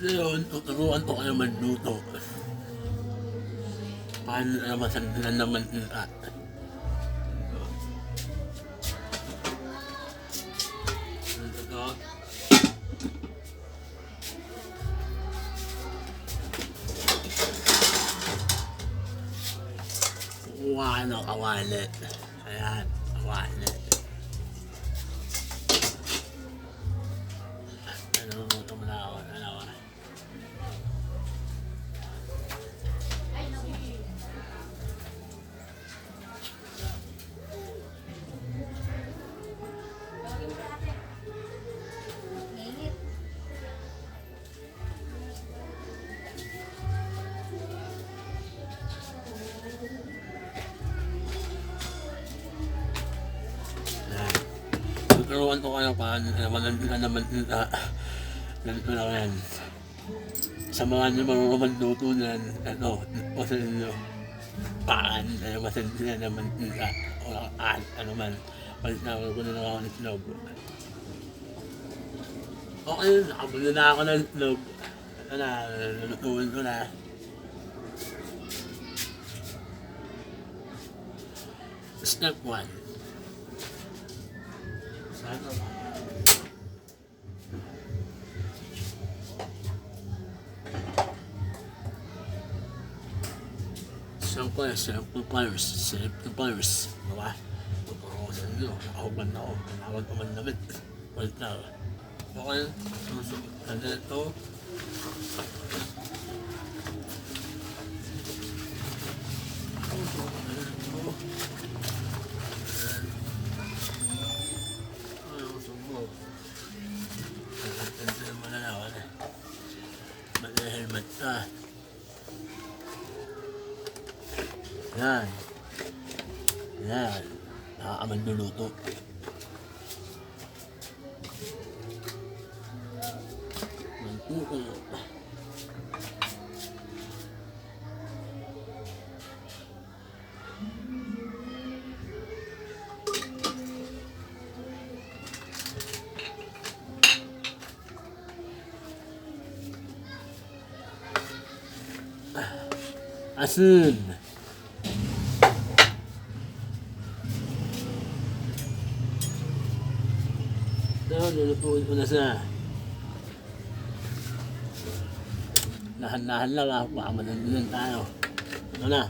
Ngayon, tuturuan ko kayo magluto. Paano naman sandalan naman nila. Ito. Kukuha ka ng kawali. Ayan, kawali. Naluluto mo na ako. Tuturuan ko kayo paano naman nila. Ganito lang yan. Sa mga hindi marunong magluto niyan, masin nyo. Paan, masin sila naman nila. O ano man. Palitawag ko na lang ako ng itlog. Okay, nakabuli na ako ng itlog. Ito na, lulutuin ko na. Step 1. Simple. Diba? Tuturuan ko sa inyo. Nakahuban ako. Tinawag ko man damit. Walit na. Okay. Susunod ka na ito. Helmet na. Yan. Yan. Nakakaman luluto. Mantuko. Asin. Lulutuin ko na siya. Nahan-nahan lang ako. Baka manandinan tayo. Ito na.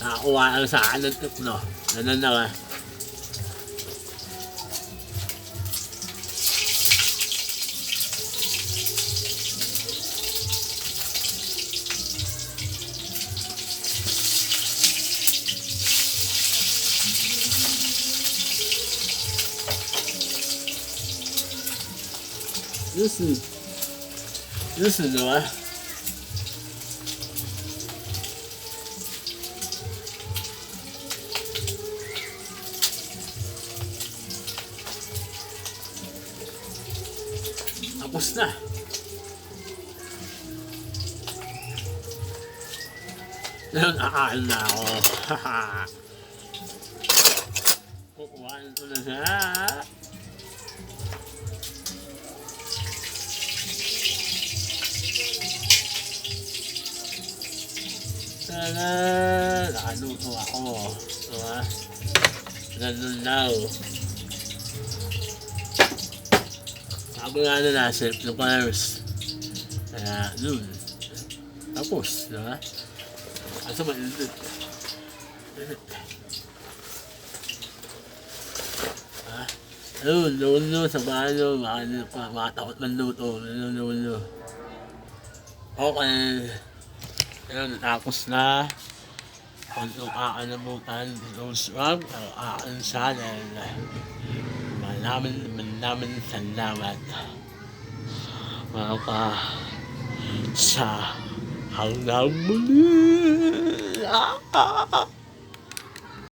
Nakakuha lang sa akin ng tip, no? Ganun na. Listen, diba? Tapos na. Ngayon, akain na ako. Kukuhain ko na siya. Tara! Nakaluto ako. Diba? Ganun daw. Sabi nga na self-repairs. Kaya, yun. Tapos, diba? Asa mainit. Ayun, luno sa bahay nyo. Makatakot man luto. Luno. Okay. Ayun, tapos na. Huwag nung kakalimutan. Subscribe ang aking channel. Maraming salamat. Mga sa hanggang muli.